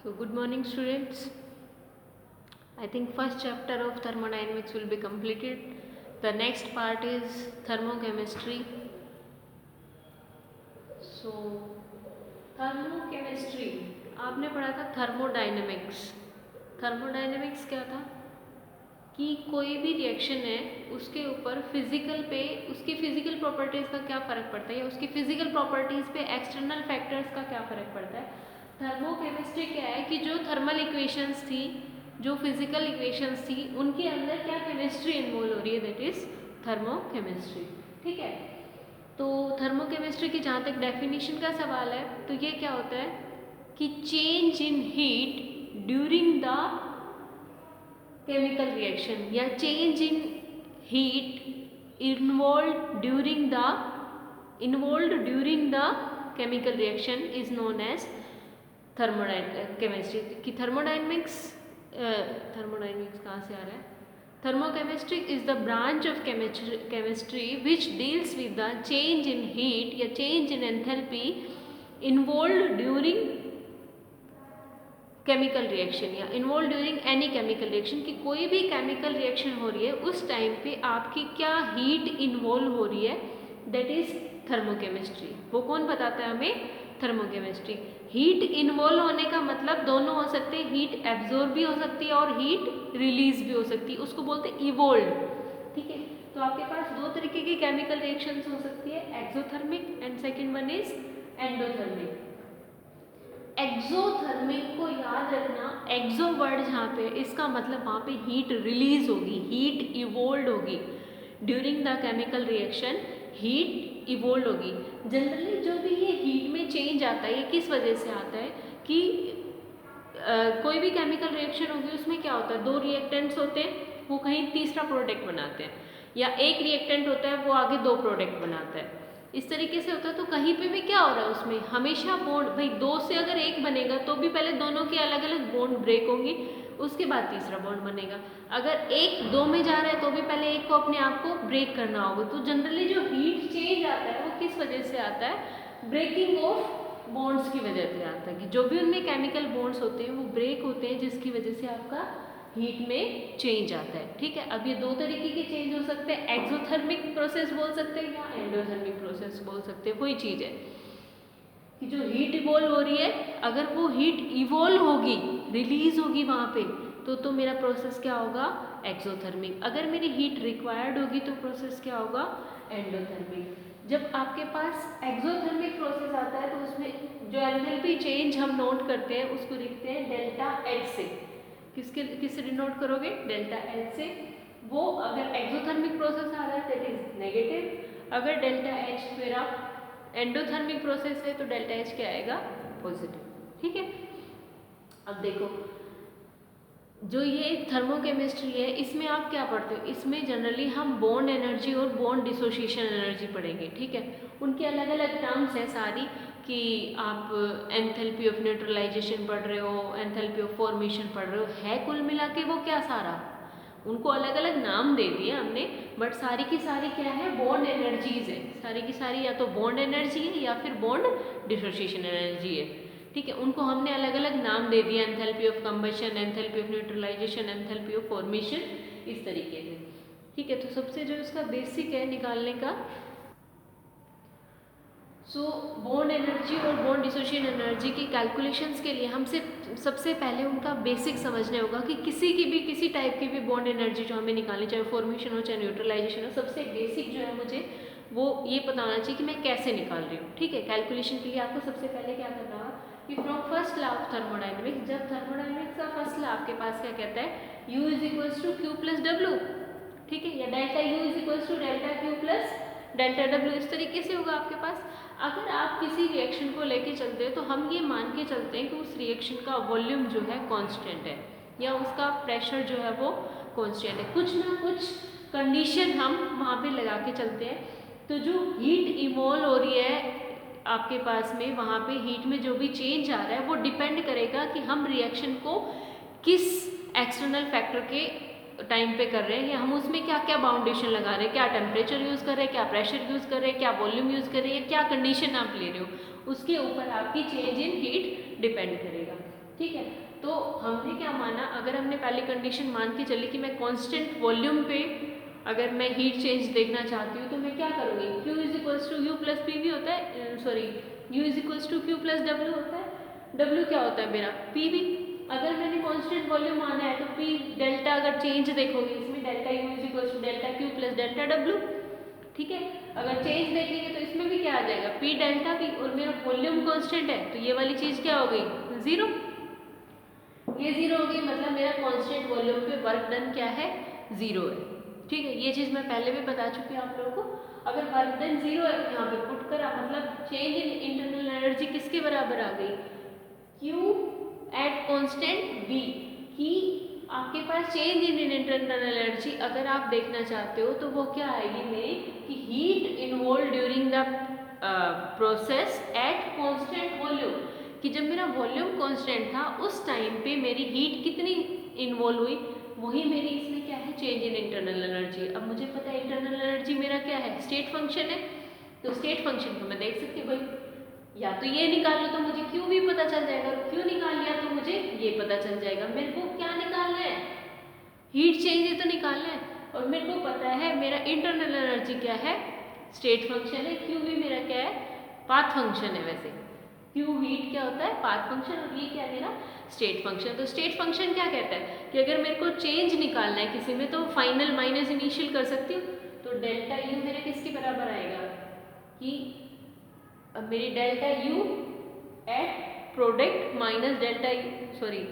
So good morning students. I think first chapter of thermodynamics will be completed. The next part is thermochemistry. So thermochemistry आपने पढ़ा था thermodynamics. Thermodynamics क्या था कि कोई भी रिएक्शन है उसके ऊपर फिजिकल पे उसकी फिजिकल प्रॉपर्टीज़ का क्या फ़र्क पड़ता है या उसकी फिजिकल प्रॉपर्टीज़ पे एक्सटर्नल फैक्टर्स का क्या फ़र्क पड़ता है. थर्मोकेमिस्ट्री क्या है कि जो थर्मल इक्वेशंस थी, जो फिजिकल इक्वेशंस थी, उनके अंदर क्या केमिस्ट्री इन्वॉल्व हो रही है, दैट इज़ थर्मोकेमिस्ट्री. ठीक है. तो थर्मोकेमिस्ट्री की जहाँ तक डेफिनेशन का सवाल है तो ये क्या होता है कि change in heat during the chemical reaction या change in heat involve during the chemical reaction is known as thermochemistry. कि थर्मोडायनेमिक्स कहाँ से आ रहा है. Thermochemistry is the branch of chemistry which deals with the change in heat या change in enthalpy involve during chemical reaction या involve during any chemical reaction. कि कोई भी केमिकल रिएक्शन हो रही है उस टाइम पे आपकी क्या हीट इन्वॉल्व हो रही है, दैट इज थर्मोकेमिस्ट्री. वो कौन बताता है हमें? थर्मोकेमिस्ट्री. हीट इन्वॉल्व होने का मतलब दोनों हो सकते हैं, हीट एब्जॉर्ब भी हो सकती है और हीट रिलीज भी हो सकती है, उसको बोलते हैं इवोल्व. ठीक है. तो आपके पास दो तरीके की केमिकल रिएक्शंस हो सकती है, exothermic and second one is endothermic. Exothermic को याद रखना, एक्सो वर्ड जहाँ पे इसका मतलब वहाँ पे हीट रिलीज होगी, हीट इवोल्व होगी. During the chemical reaction heat evolve होगी. जनरली जो भी ये हीट में चेंज आता है ये किस वजह से आता है कि कोई भी केमिकल रिएक्शन होगी उसमें क्या होता है, दो रिएक्टेंट्स होते हैं वो कहीं तीसरा प्रोडक्ट बनाते हैं, या एक रिएक्टेंट होता है वो आगे दो प्रोडक्ट बनाता है. इस तरीके से होता है. तो कहीं पे भी क्या हो रहा है उसमें हमेशा बॉन्ड, भाई दो से अगर एक बनेगा तो भी पहले दोनों के अलग अलग बॉन्ड ब्रेक होंगे, उसके बाद तीसरा बॉन्ड बनेगा. अगर एक दो में जा रहा है तो भी पहले एक को अपने आप को ब्रेक करना होगा. तो जनरली जो हीट चेंज आता है वो किस वजह से आता है, ब्रेकिंग ऑफ बॉन्ड्स की वजह से आता है. कि जो भी उनमें केमिकल बॉन्ड्स होते हैं वो ब्रेक होते हैं जिसकी वजह से आपका हीट में चेंज आता है. ठीक है. अब ये दो तरीके के चेंज हो सकते हैं, एक्सोथर्मिक प्रोसेस बोल सकते हैं या एंडोथर्मिक प्रोसेस बोल सकते हैं. वही चीज़ है कि जो हीट इवॉल्व हो रही है अगर वो हीट इवॉल्व होगी, रिलीज होगी वहाँ पे, तो मेरा प्रोसेस क्या होगा, एक्सोथर्मिक. अगर मेरी हीट रिक्वायर्ड होगी तो प्रोसेस क्या होगा, एंडोथर्मिक. जब आपके पास एक्सोथर्मिक प्रोसेस आता है तो उसमें जो एंथैल्पी चेंज हम नोट करते हैं उसको लिखते हैं डेल्टा एच से. किससे डिनोट करोगे, डेल्टा एच से. वो अगर एक्सोथर्मिक प्रोसेस आ रहा है दैट इज नेगेटिव, अगर डेल्टा एच मेरा एंडोथर्मिक प्रोसेस है तो डेल्टा एच क्या आएगा, पॉजिटिव. ठीक है. अब देखो जो ये थर्मोकेमिस्ट्री है इसमें आप क्या पढ़ते हो, इसमें जनरली हम बॉन्ड एनर्जी और बॉन्ड डिसोसिएशन एनर्जी पढ़ेंगे. ठीक है. उनके अलग अलग टर्म्स हैं सारी, कि आप एंथैल्पी ऑफ न्यूट्रलाइजेशन पढ़ रहे हो, एंथैल्पी ऑफ फॉर्मेशन पढ़ रहे हो, है कुल मिला के वो क्या सारा, उनको अलग अलग नाम दे दिए हमने, बट सारी की सारी क्या है, बॉन्ड एनर्जीज है. सारी की सारी या तो बॉन्ड एनर्जी है या फिर बॉन्ड डिसोसिएशन एनर्जी है. ठीक है. उनको हमने अलग अलग नाम दे दिया, enthalpy of combustion, enthalpy of neutralisation, enthalpy of formation, इस तरीके से. ठीक है. तो सबसे जो इसका बेसिक है निकालने का, बॉन्ड एनर्जी और बॉन्ड डिसोसिएशन एनर्जी की कैलकुलेशंस के लिए हमसे सबसे पहले उनका बेसिक समझना होगा कि किसी टाइप की भी बॉन्ड एनर्जी जो हमें निकालनी, चाहे फॉर्मेशन हो चाहे न्यूट्रलाइजेशन हो, सबसे बेसिक जो है मुझे वो ये पता होना चाहिए कि मैं कैसे निकाल रही हूँ. ठीक है. कैलकुलेशन के लिए आपको सबसे पहले क्या करना होगा कि from first law of thermodynamics, जब थर्मोडायनेमिक्स का फर्स्ट लॉ आपके पास क्या कहता है, U is equals to Q plus W. ठीक है. या delta U is equals to delta Q plus delta W, इस तरीके से होगा आपके पास. अगर आप किसी रिएक्शन को लेके चलते हैं तो हम ये मान के चलते हैं कि उस रिएक्शन का वॉल्यूम जो है कांस्टेंट है या उसका प्रेशर जो है वो कांस्टेंट है. कुछ ना कुछ कंडीशन हम वहाँ पे लगा के चलते हैं. तो जो हीट इवॉल्व हो रही है आपके पास में, वहाँ पे हीट में जो भी चेंज आ रहा है वो डिपेंड करेगा कि हम रिएक्शन को किस एक्सटर्नल फैक्टर के टाइम पे कर रहे हैं, या हम उसमें क्या क्या बाउंडेशन लगा रहे हैं, क्या टेम्परेचर यूज़ कर रहे हैं, क्या प्रेशर यूज़ कर रहे हैं, क्या वॉल्यूम यूज़ कर रहे हैं, क्या कंडीशन आप ले रहे हो, उसके ऊपर आपकी चेंज इन हीट डिपेंड करेगा. ठीक है। तो हमने क्या माना, अगर हमने पहली कंडीशन मान के चली कि मैं कांस्टेंट वॉल्यूम पे अगर मैं हीट चेंज देखना चाहती हूँ तो मैं क्या करूँगी, Q is equals to U plus P V होता है, sorry U is equals to Q plus W होता है। W क्या होता है मेरा, पी वी। अगर मैंने कांस्टेंट वॉल्यूम माना है तो P डेल्टा अगर चेंज देखोगे इसमें delta U is equals to delta Q plus delta W. ठीक है, अगर चेंज देखेंगे तो इसमें भी क्या आ जाएगा, P डेल्टा P, और मेरा वॉल्यूम कांस्टेंट है तो ये वाली चीज़ क्या हो गई, जीरो। ये जीरो हो गई, मतलब मेरा कांस्टेंट वॉल्यूम पे वर्क डन क्या है, जीरो है। ठीक है, ये चीज़ मैं पहले भी बता चुकी हूँ आप लोगों को। अगर वर्क डन जीरो है तो यहाँ पे पुट करा, मतलब चेंज इन इंटरनल एनर्जी किसके बराबर आ गई, Q एट कांस्टेंट V। कि आपके पास चेंज इन इंटरनल एनर्जी अगर आप देखना चाहते हो तो वो क्या आएगी मेरी, कि heat involve during the process at constant volume. कि जब मेरा वॉल्यूम कांस्टेंट था उस टाइम पे मेरी हीट कितनी इन्वॉल्व हुई, वही मेरी इसमें क्या है, चेंज इन इंटरनल एनर्जी। अब मुझे पता है इंटरनल एनर्जी मेरा क्या है, स्टेट फंक्शन है। तो स्टेट फंक्शन को मैं देख सकती हूँ भाई, या तो ये निकाल लो तो मुझे क्यू भी पता चल जाएगा, और क्यू निकाल लिया तो मुझे ये पता चल जाएगा। मेरे को क्या निकालना है, हीट चेंज ही तो निकालना है। और मेरे को पता है मेरा इंटरनल एनर्जी क्या है, स्टेट फंक्शन है। क्यू भी मेरा क्या है, पाथ फंक्शन है। वैसे क्यू हीट क्या होता है, पाथ फंक्शन, और ये क्या है मेरा, स्टेट फंक्शन। तो स्टेट फंक्शन क्या कहता है कि अगर मेरे को चेंज निकालना है किसी में तो फाइनल माइनस इनिशियल कर सकती हूँ। तो डेल्टा यू मेरे किसके बराबर आएगा, कि अब मेरी delta U at product minus delta U, sorry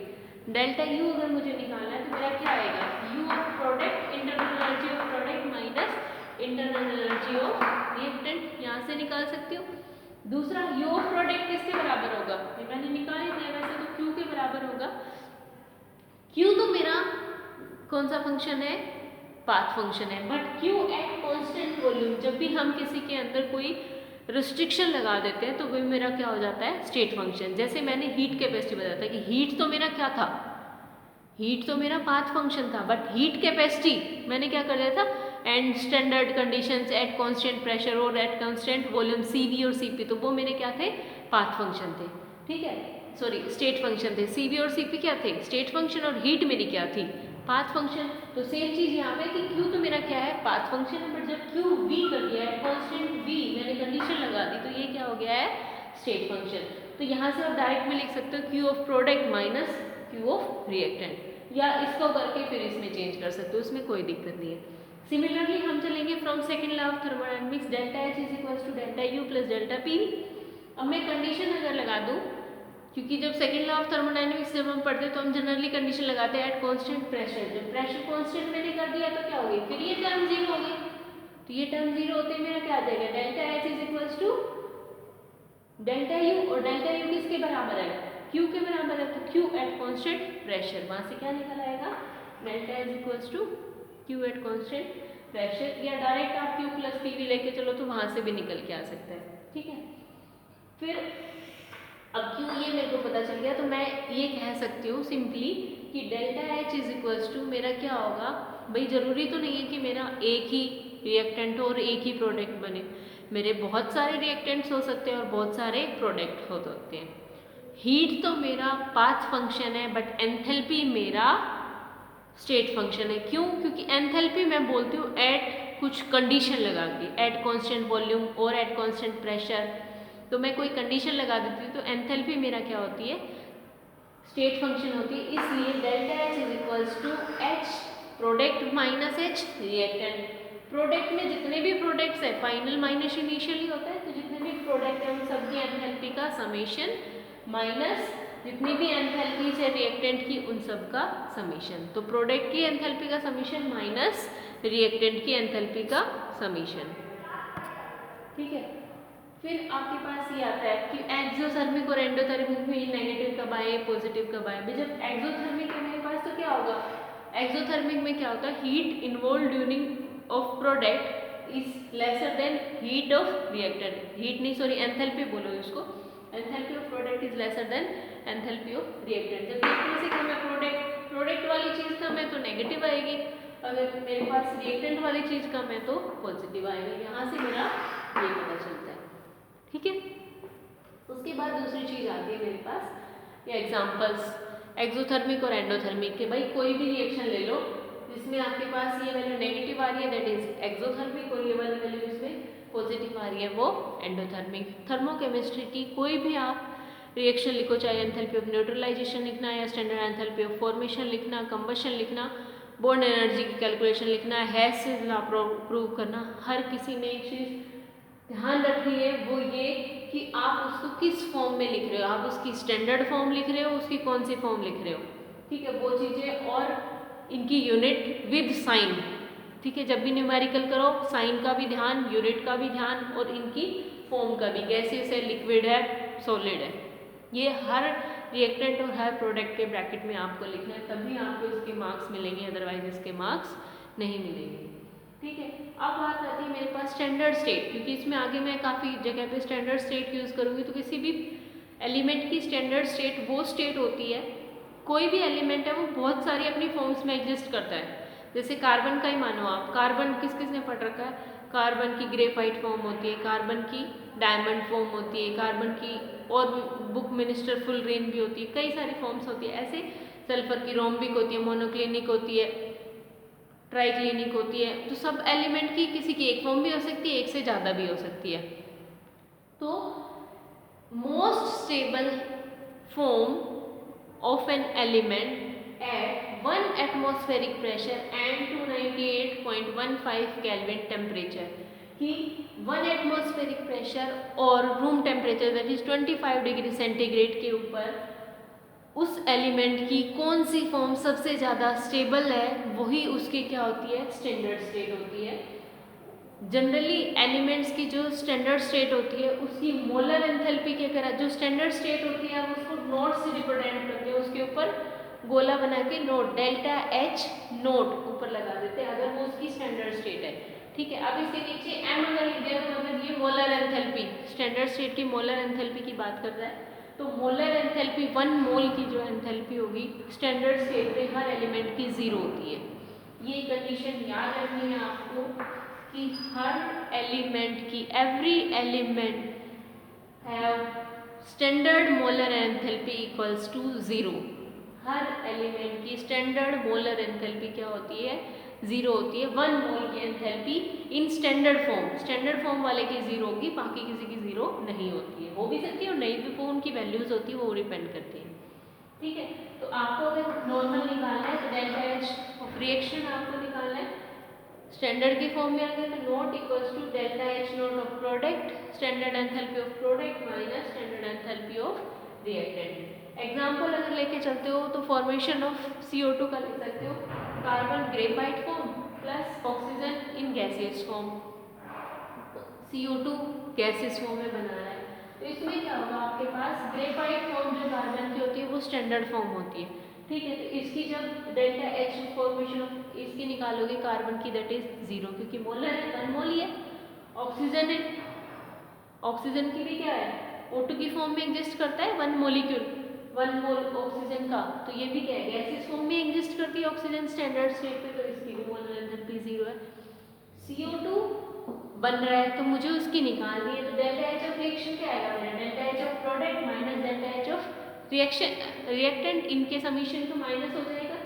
delta U अगर मुझे निकालना है तो मेरा क्या आएगा, U of product, internal energy of product minus internal energy of reactant, यहाँ से निकाल सकती हूँ। दूसरा यू ऑफ प्रोडक्ट किसके बराबर होगा, ये मैंने निकाल ही दिया, वैसे तो क्यू के बराबर होगा। क्यू तो मेरा कौन सा फंक्शन है, पाथ फंक्शन है। But Q at constant volume, जब भी हम किसी के अंदर कोई रिस्ट्रिक्शन लगा देते हैं तो वही मेरा क्या हो जाता है, स्टेट फंक्शन। जैसे मैंने हीट कैपेसिटी बताया था कि हीट तो मेरा क्या था, हीट तो मेरा पाथ फंक्शन था, बट हीट कैपेसिटी मैंने क्या कर दिया था, and standard conditions eight constant pressure और एट कांस्टेंट वॉल्यूम CV और CP, तो वो मेरे क्या थे, पाथ फंक्शन थे। ठीक है, सॉरी स्टेट फंक्शन थे। CV और CP क्या थे, स्टेट फंक्शन, और हीट मेरी क्या थी, पाथ फंक्शन। तो सेम चीज यहाँ पे कि Q तो मेरा क्या है, पाथ फंक्शन है, बट जब Q V कर दिया है, कांस्टेंट V मैंने कंडीशन लगा दी, तो ये क्या हो गया है, स्टेट फंक्शन। तो यहाँ से आप डायरेक्ट में लिख सकते हो Q of product minus Q of reactant, या इसको करके फिर इसमें चेंज कर सकते हो, उसमें कोई दिक्कत नहीं है। सिमिलरली हम चलेंगे from second law of thermodynamics, delta H is equals to delta U plus delta P। अब मैं कंडीशन अगर लगा दूँ, क्योंकि जब सेकंड लॉ ऑफ थर्मोडायनेमिक्स जब हम पढ़ते हैं तो हम जनरली कंडीशन लगाते हैं एट कांस्टेंट प्रेशर। जब प्रेशर कांस्टेंट मैंने कर दिया तो क्या हो गई, फिर ये टर्म जीरो हो गई। तो ये टर्म जीरो होते मेरा क्या आ जाएगा, delta H is equals to delta U, और डेल्टा U किसके बराबर है, Q के बराबर है। तो Q एट कांस्टेंट प्रेशर, वहां से क्या निकल आएगा, delta is equals to Q at constant pressure, या डायरेक्ट आप Q प्लस PV लेके चलो तो वहां से भी निकल के आ सकता है। ठीक है, फिर अब क्यों ये मेरे को पता चल गया तो मैं ये कह सकती हूँ सिंपली कि delta H is equals to मेरा क्या होगा, भाई ज़रूरी तो नहीं है कि मेरा एक ही रिएक्टेंट हो और एक ही प्रोडक्ट बने, मेरे बहुत सारे रिएक्टेंट्स हो सकते हैं और बहुत सारे प्रोडक्ट हो सकते हैं। हीट तो मेरा पाथ फंक्शन है, बट एंथैल्पी मेरा स्टेट फंक्शन है। क्यों, क्योंकि एंथैल्पी मैं बोलती हूँ एट कुछ कंडीशन लगा के, एट कांस्टेंट वॉल्यूम और एट कांस्टेंट प्रेशर, तो मैं कोई कंडीशन लगा देती हूँ तो एंथैल्पी मेरा क्या होती है, स्टेट फंक्शन होती है। इसलिए delta H is equals to H product minus H reactant. Product में जितने भी प्रोडक्ट्स है फाइनल माइनस इनिशियली होता है, तो जितने भी प्रोडक्ट है उन सबकी एंथैल्पी का समेशन माइनस जितनी भी एंथैल्पीज है रिएक्टेंट की उन सब का समेशन। तो प्रोडक्ट की एंथैल्पी का समेशन माइनस रिएक्टेंट की एंथैल्पी का समेशन। ठीक है, फिर आपके पास ये आता है कि एक्सोथर्मिक और एंडोथर्मिक में नेगेटिव कब आए, पॉजिटिव कब आए। जब एक्सोथर्मिक है मेरे पास तो क्या होगा, एक्सोथर्मिक में क्या होता है, heat involve during of product is lesser than heat of reactant. Heat नहीं सॉरी एंथैल्पी बोलो इसको, enthalpy of product is lesser than enthalpy of reactant. जब रिएक्टेंट से कम है, प्रोडक्ट वाली चीज़ कम है तो नेगेटिव आएगी, अगर मेरे पास रिएक्टेंट वाली चीज़ कम है तो पॉजिटिव आएगा। यहाँ से मेरा ये पता चलता है। ठीक है, उसके बाद दूसरी चीज़ आती है मेरे पास या एग्जाम्पल्स एक्सोथर्मिक और एंडोथर्मिक के, भाई कोई भी रिएक्शन ले लो जिसमें आपके पास ये वैल्यू नेगेटिव आ रही है दैट इज एक्सोथर्मिक, और ये वाली वैल्यू इसमें पॉजिटिव आ रही है वो एंडोथर्मिक। थर्मोकेमिस्ट्री की कोई भी आप रिएक्शन लिखो, चाहे एंथैल्पी ऑफ न्यूट्रलाइजेशन लिखना है या स्टैंडर्ड एंथैल्पी ऑफ फॉर्मेशन लिखना, कंबशन लिखना, बॉन्ड एनर्जी की कैलकुलेशन लिखना, हेस लॉ प्रूव करना, हर किसी ने एक चीज़ ध्यान रखनी है वो ये कि आप उसको किस फॉर्म में लिख रहे हो, आप उसकी स्टैंडर्ड फॉर्म लिख रहे हो, उसकी कौन सी फॉर्म लिख रहे हो, ठीक है, वो चीज़ें, और इनकी यूनिट विद साइन, ठीक है, जब भी न्यूमेरिकल करो साइन का भी ध्यान, यूनिट का भी ध्यान, और इनकी फॉर्म का भी, गैसियस है, लिक्विड है, सॉलिड है, ये हर रिएक्टेंट और हर प्रोडक्ट के ब्रैकेट में आपको लिखना है, तभी आपको इसके मार्क्स मिलेंगे, अदरवाइज इसके मार्क्स नहीं मिलेंगे, ठीक है। अब बात आती है मेरे पास स्टैंडर्ड स्टेट, क्योंकि इसमें आगे मैं काफ़ी जगह पे स्टैंडर्ड स्टेट यूज़ करूँगी, तो किसी भी एलिमेंट की स्टैंडर्ड स्टेट वो स्टेट होती है, कोई भी एलिमेंट है वो बहुत सारी अपनी फॉर्म्स में एग्जिस्ट करता है, जैसे कार्बन का ही मानो आप, कार्बन किस किस ने पढ़ रखा है, कार्बन की ग्रेफाइट फॉर्म होती है, कार्बन की डायमंड फॉर्म होती है, कार्बन की और बुक मिनिस्टर फुल रेन भी होती है, कई सारी फॉर्म्स होती है, ऐसे सल्फर की रोम्बिक होती है, मोनोक्लिनिक होती है, ट्राइक्लिनिक होती है, तो सब एलिमेंट की किसी की एक फॉर्म भी हो सकती है, एक से ज़्यादा भी हो सकती है। तो most stable form of an element at 1 atmospheric pressure and 298.15 kelvin temperature, कि 1 एटमॉस्फेरिक प्रेशर और room temperature that is 25 degree centigrade के ऊपर उस एलिमेंट की कौन सी फॉर्म सबसे ज़्यादा स्टेबल है, वही उसकी क्या होती है, स्टैंडर्ड स्टेट होती है। जनरली एलिमेंट्स की जो स्टैंडर्ड स्टेट होती है उसकी मोलर एंथैल्पी के अगर जो स्टैंडर्ड स्टेट होती है हम उसको नोट से रिप्रेजेंट करते हैं, उसके ऊपर गोला बना के नोट डेल्टा एच नोट ऊपर लगा देते हैं अगर वो उसकी स्टैंडर्ड स्टेट है, ठीक है। अब इसके नीचे एम अगर लिख दिया तो मतलब ये मोलर एंथैल्पी, स्टैंडर्ड स्टेट की मोलर एंथैल्पी की बात कर रहा है, तो मोलर एंथैल्पी 1 मोल की जो एंथैल्पी होगी स्टैंडर्ड स्टेट पे हर एलिमेंट की 0 होती है। ये कंडीशन याद रखनी है आपको कि हर एलिमेंट की every element have standard molar enthalpy equals to 0, हर एलिमेंट की स्टैंडर्ड मोलर एंथैल्पी क्या होती है, 0 होती है। 1 मोल की एंथैल्पी इन स्टैंडर्ड फॉर्म वाले की 0 होगी, बाकी किसी की 0 नहीं होती है, हो भी सकती है और नहीं भी, वो उनकी वैल्यूज होती है, वो डिपेंड करती है, ठीक है। तो आपको अगर नॉर्मल निकालना है तो डेल्टा एच ऑफ रिएक्शन आपको निकालना है, स्टैंडर्ड की फॉर्म में आ गया तो naught equals to delta H naught of product, standard enthalpy of product minus standard enthalpy of reactant. Example अगर लेके चलते हो तो फॉर्मेशन ऑफ CO2 का लिख सकते हो, carbon graphite form plus oxygen in gaseous form, CO2 gaseous form में बना रहा है, तो इसमें क्या होगा आपके पास ग्रेफाइट फॉर्म जो कार्बन की होती है वो स्टैंडर्ड फॉर्म होती है, ठीक है। तो इसकी जब डेल्टा एच फॉर्मेशन इसकी निकालोगे कार्बन की दैट इज 0, क्योंकि मोलर है 1 मोल ही है, ऑक्सीजन है, ऑक्सीजन की भी क्या है O2 की फॉर्म में एग्जिस्ट करता है 1 मोलिक्यूल 1 मोल ऑक्सीजन का, तो ये भी क्या है गैसियस फॉर्म में एग्जिस्ट करती है ऑक्सीजन स्टैंडर्ड स्टेट पे, तो इसकी भी मोलर एंथैल्पी 0 है। CO2 बन रहा है तो मुझे उसकी निकालनी है, तो डेल्टा एच ऑफ रिएक्शन क्या आएगा मेरा, delta H of product minus delta H of reactant, इनके समीशन तो माइनस हो जाएगा,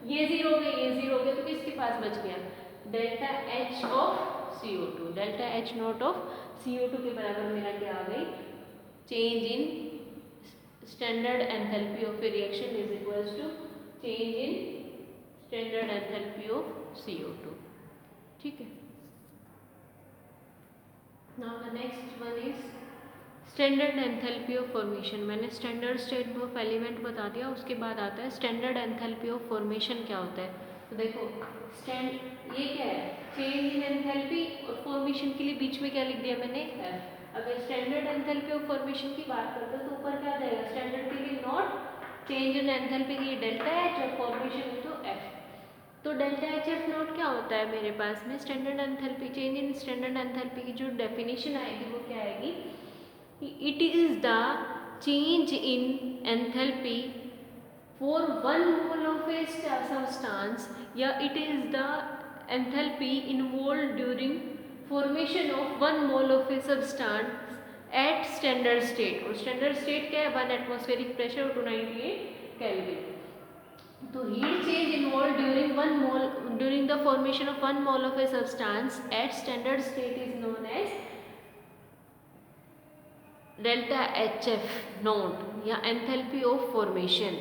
ये 0 हो गया, ये 0 हो गया, तो किसके पास बच गया delta H of CO2, delta H naught of CO2 के बराबर मेरा क्या आ गई, change in standard enthalpy of a reaction is equals to change in standard enthalpy of CO2, ठीक है। Now the next one is standard enthalpy of formation. मैंने standard state of element बता दिया, उसके बाद आता है स्टैंडर्ड एंथैल्पी ऑफ फॉर्मेशन क्या होता है। तो देखो ये क्या है, चेंज इन एंथैल्पी और फॉर्मेशन के लिए बीच में क्या लिख दिया मैंने F। अगर स्टैंडर्ड एंथैल्पी ऑफ फॉर्मेशन की बात करते हैं तो ऊपर क्या जाएगा, स्टैंडर्ड के लिए नॉट, चेंज इन एंथैल्पी के लिए डेल्टा एच और फॉर्मेशन तो F। तो डेल्टा एच एफ नॉट क्या होता है मेरे पास में, standard enthalpy, change in standard enthalpy की जो डेफिनेशन आएगी वो क्या आएगी, it is the change in enthalpy for 1 mole of a substance, या it is the enthalpy involve during formation of 1 mole of a substance at standard state, और standard state क्या है, 1 एटमॉस्फेरिक प्रेशर और 298 kelvin. तो heat change involved during the formation of 1 mole of a substance at standard state is known as delta HF naught या enthalpy of formation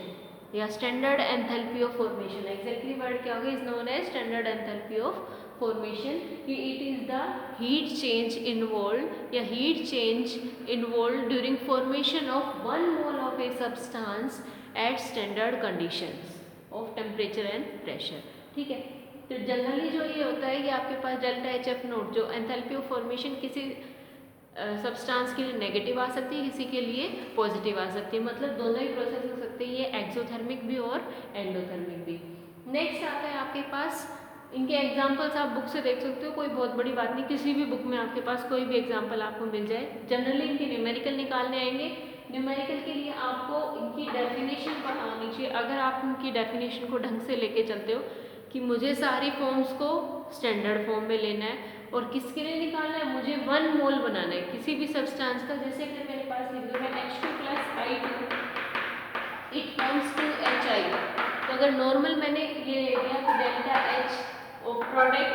या standard enthalpy of formation. Exactly word क्या होगा, is known as standard enthalpy of formation. It is the heat change involve या heat change involve during formation of 1 mole of a substance at standard conditions of temperature and pressure. ठीक है, तो generally जो ये होता है कि आपके पास डेल्टा HF नोट जो एंथैल्पी ऑफ फॉर्मेशन किसी सब्सटेंस के लिए नेगेटिव आ सकती है, किसी के लिए पॉजिटिव आ सकती है, मतलब दोनों ही प्रोसेस हो सकते हैं, ये एक्सोथर्मिक भी और एंडोथर्मिक भी। नेक्स्ट आता है आपके पास, इनके एग्जांपल्स आप बुक से देख सकते हो, कोई बहुत बड़ी बात नहीं, किसी भी बुक में आपके पास कोई भी एग्जांपल आपको मिल जाए। जनरली इनके न्यूमेरिकल निकालने आएंगे, न्यूमेरिकल के लिए आपको इनकी डेफिनेशन पढ़ा होनी चाहिए। अगर आप इनकी डेफिनेशन को ढंग से लेके चलते हो कि मुझे सारी फॉर्म्स को स्टैंडर्ड फॉर्म में लेना है और किसके लिए निकालना है, मुझे 1 मोल बनाना है किसी भी सब्सटेंस का। जैसे कि मेरे पास लिख दो मैं H2 + I2 it forms to HI। तो अगर नॉर्मल मैंने ये ले लिया तो delta H of product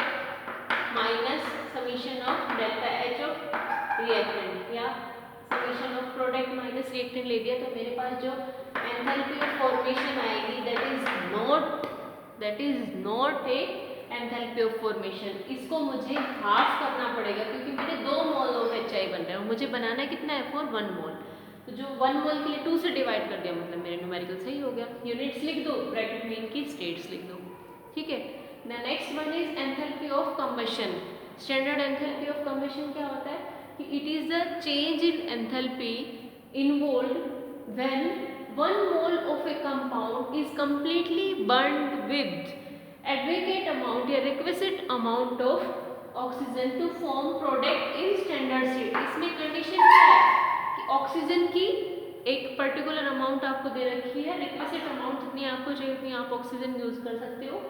minus summation of delta H of reactant या summation of product minus reactant ले दिया, तो मेरे पास जो एंथैल्पी ऑफ फॉर्मेशन आएगी that is not a enthalpy of formation. इसको मुझे हाफ करना पड़ेगा क्योंकि मेरे 2 मोल ऑफ HI बन रहे हैं और मुझे बनाना कितना है, फॉर 1 मोल। तो जो 1 मोल के लिए 2 से डिवाइड कर दिया, मतलब मेरे न्यूमेरिकल सही हो गया। यूनिट्स लिख दो, ब्रैकेट में इनकी स्टेट्स लिख दो। ठीक है, next one is enthalpy of combustion. Standard enthalpy of combustion क्या होता है कि it is the change in enthalpy involved when 1 mole of a compound is completely burned with adequate amount या requisite amount of oxygen to form product in standard state. इसमें condition क्या है कि oxygen की एक पर्टिकुलर अमाउंट आपको दे रखी है, रिक्विजिट अमाउंट जितनी आपको चाहिए उतनी आप ऑक्सीजन यूज कर सकते हो।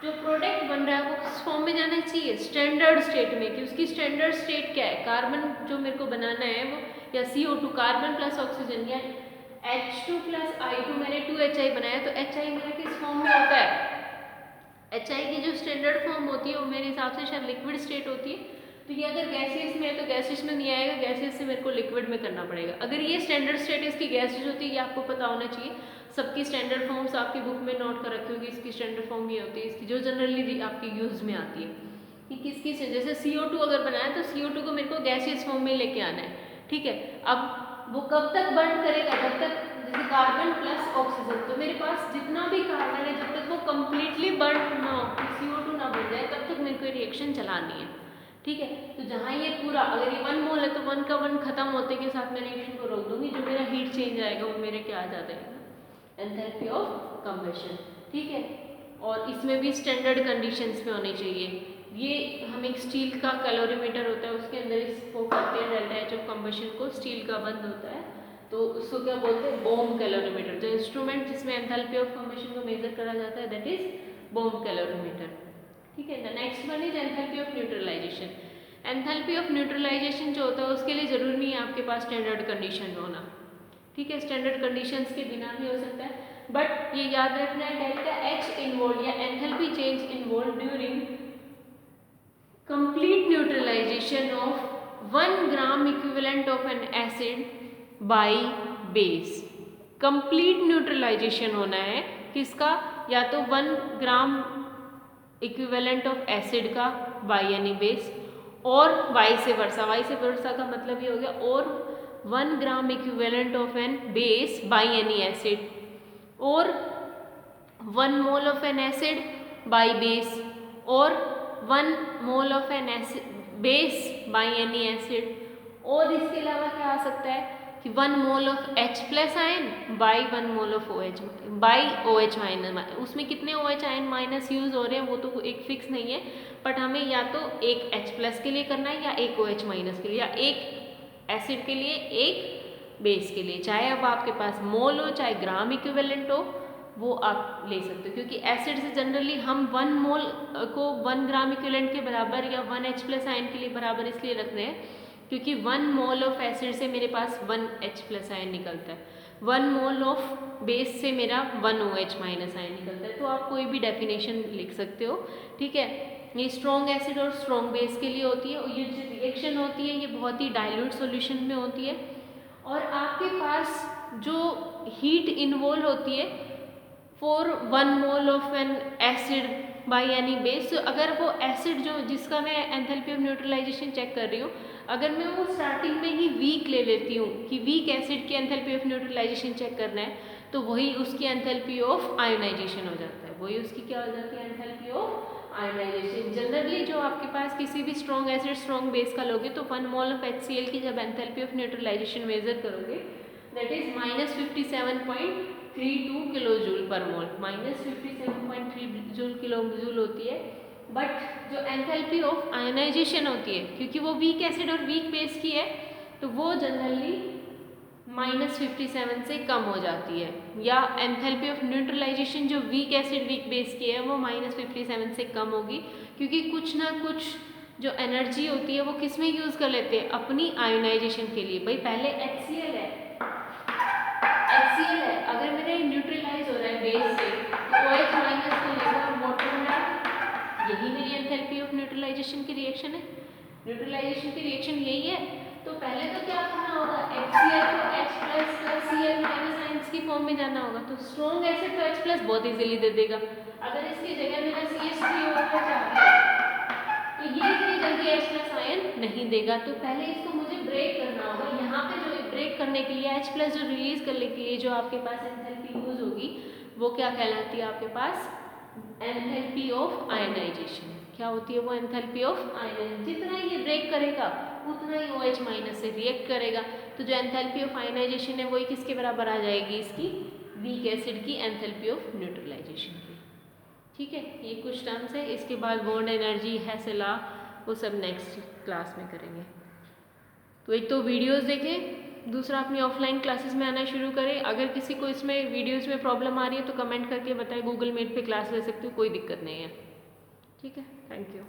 जो प्रोडक्ट बन रहा है वो किस फॉर्म में जाना चाहिए, स्टैंडर्ड स्टेट में। कि उसकी स्टैंडर्ड स्टेट क्या है, कार्बन जो मेरे को बनाना है वो या CO2 कार्बन प्लस ऑक्सीजन या H2 + I2 मैंने 2HI बनाया, तो HI मेरा किस फॉर्म में होता है, HI की जो स्टैंडर्ड फॉर्म होती है वो मेरे हिसाब से शायद लिक्विड स्टेट होती है। तो ये अगर गैसियस में है तो गैसियस में नहीं आएगा, गैसियस से मेरे को लिक्विड में करना पड़ेगा। अगर ये स्टैंडर्ड स्टेट इसकी गैसियस होती है, ये आपको पता होना चाहिए। सबकी स्टैंडर्ड फॉर्म्स आपकी बुक में नोट कर रखी होगी, इसकी स्टैंडर्ड फॉर्म ये होती है, इसकी जो जनरली आपकी यूज में आती है कि किसकी, जैसे CO2 अगर बनाया तो CO2 को मेरे को गैसियस फॉर्म में लेके आना है। ठीक है, अब वो कब तक बर्न करेगा, जब तक जैसे कार्बन प्लस ऑक्सीजन, तो मेरे पास जितना भी कार्बन है जब तक वो कम्प्लीटली बर्न ना हो, CO2 ना बन जाए, तब तक मेरे को रिएक्शन चलानी है। ठीक है, तो जहाँ ये पूरा, अगर ये 1 मोल है तो 1 का 1 खत्म होते के साथ मैं रिएक्शन को रोक दूंगी, जो मेरा हीट चेंज आएगा वो मेरे क्या आ जाता है, एंथैल्पी ऑफ कंबशन। ठीक है, और इसमें भी स्टैंडर्ड कंडीशंस में होनी चाहिए। ये हम एक स्टील का कैलोरीमीटर होता है, उसके अंदर इसको करते हैं डेल्टा H ऑफ कंबशन को, स्टील का बंद होता है तो उसको क्या बोलते हैं, बोम कैलोरीमीटर। जो इंस्ट्रूमेंट जिसमें एंथैल्पी ऑफ कंबशन को मेजर करा जाता है दैट इज बोम कैलोरीमीटर। ठीक है, next one is enthalpy of neutralisation. Enthalpy of neutralization जो होता है उसके लिए जरूरी नहीं है आपके पास स्टैंडर्ड कंडीशन होना। ठीक है, स्टैंडर्ड कंडीशंस के बिना भी हो सकता है, बट ये याद रखना है डेल्टा H इन्वॉल्व या enthalpy change involve during complete neutralization of 1 gram equivalent of an acid by base. Complete neutralization होना है किसका, या तो 1 ग्राम इक्विवेलेंट ऑफ एसिड का बाय एनी बेस, और वाइस वर्सा। वाइस वर्सा का मतलब ये हो गया, और 1 gram equivalent of an base by any acid, और 1 mole of an acid by base, और 1 mole of an base by any acid, और इसके अलावा क्या आ सकता है कि 1 mole of H+ ion by 1 mole of OH by OH minus. उसमें कितने OH आयन माइनस यूज हो रहे हैं वो तो एक फिक्स नहीं है, बट हमें या तो एक H+ के लिए करना है या एक OH माइनस के लिए, या एक एसिड के लिए एक बेस के लिए। चाहे अब आपके पास मोल हो चाहे ग्राम इक्विवेलेंट हो, वो आप ले सकते हो, क्योंकि एसिड से जनरली हम 1 मोल को 1 ग्राम इक्विवेलेंट के बराबर या 1 H+ आयन के लिए बराबर इसलिए रख रहे हैं क्योंकि 1 मोल ऑफ एसिड से मेरे पास 1 H+ आयन निकलता है, 1 मोल ऑफ बेस से मेरा 1 OH- आयन निकलता है। तो आप कोई भी डेफिनेशन लिख सकते हो, ठीक है। ये स्ट्रॉन्ग एसिड और स्ट्रॉन्ग बेस के लिए होती है, और ये जो रिएक्शन होती है ये बहुत ही डाइल्यूट सॉल्यूशन में होती है। और आपके पास जो हीट इन्वॉल्व होती है for 1 mole of an acid bye any base, अगर वो एसिड जो जिसका मैं एंथैल्पी ऑफ न्यूट्रलाइजेशन चेक कर रही हूँ, अगर मैं वो स्टार्टिंग में ही वीक ले लेती हूँ कि वीक एसिड की एंथैल्पी ऑफ न्यूट्रलाइजेशन चेक करना है, तो वही उसकी एंथैल्पी ऑफ आयोनाइजेशन हो जाता है, वही उसकी क्या हो जाती है, एंथैल्पी ऑफ आयोनाइजेशन। जनरली जो आपके पास किसी भी स्ट्रॉन्ग एसिड स्ट्रॉन्ग बेस का लोगे तो 1 मोल ऑफ HCl की जब एंथैल्पी ऑफ न्यूट्रलाइजेशन मेजर करोगे दैट इज -57.32 किलो जूल पर मोल, -57.3 किलो जूल होती है। बट जो एंथैल्पी ऑफ आयोनाइजेशन होती है, क्योंकि वो वीक एसिड और वीक बेस की है, तो वो जनरली -57 से कम हो जाती है, या एंथैल्पी ऑफ न्यूट्रलाइजेशन जो वीक एसिड वीक बेस की है वो -57 से कम होगी, क्योंकि कुछ ना कुछ जो एनर्जी होती है वो किस में यूज़ कर लेते हैं, अपनी आयोनाइजेशन के लिए। भाई पहले HCl है, अगर मेरे न्यूट्रलाइज हो रहा है बेस से तो OH- को लेकर और वाटर में डाल, यही मेरी एंथैल्पी ऑफ न्यूट्रलाइजेशन की रिएक्शन है। न्यूट्रलाइजेशन की रिएक्शन यही है, तो पहले तो क्या करना होगा, HCl को H+ Cl- आयंस की फॉर्म में जाना होगा। तो स्ट्रॉन्ग एसिड तो H+ बहुत इजीली दे देगा, अगर इसकी जगह मेरा CH3OH आ गया तो ये इतनी जल्दी H+ आयन नहीं देगा। तो पहले इसको मुझे ब्रेक करना होगा, यहाँ पे जो ब्रेक करने के लिए H+ जो रिलीज करने के लिए जो आपके पास एंथैल्पी यूज होगी वो क्या कहलाती है, आपके पास एंथैल्पी ऑफ आयनाइजेशन। क्या होती है वो, एंथैल्पी ऑफ आयनाइजेशन। जितना ये ब्रेक करेगा उतना ही OH- से रिएक्ट करेगा, तो जो एंथैल्पी ऑफ आयनाइजेशन है वही किसके बराबर आ जाएगी, इसकी वीक एसिड की एंथैल्पी ऑफ न्यूट्रलाइजेशन की। ठीक है, ये कुछ टर्म्स है, इसके बाद बॉन्ड एनर्जी है सला, वो सब नेक्स्ट क्लास में करेंगे। तो एक तो वीडियोस देखें, दूसरा अपनी ऑफलाइन क्लासेस में आना शुरू करें। अगर किसी को इसमें वीडियोस में प्रॉब्लम आ रही है तो कमेंट करके बताएं, गूगल मीट पे क्लास ले सकते हो, कोई दिक्कत नहीं है। ठीक है, थैंक यू।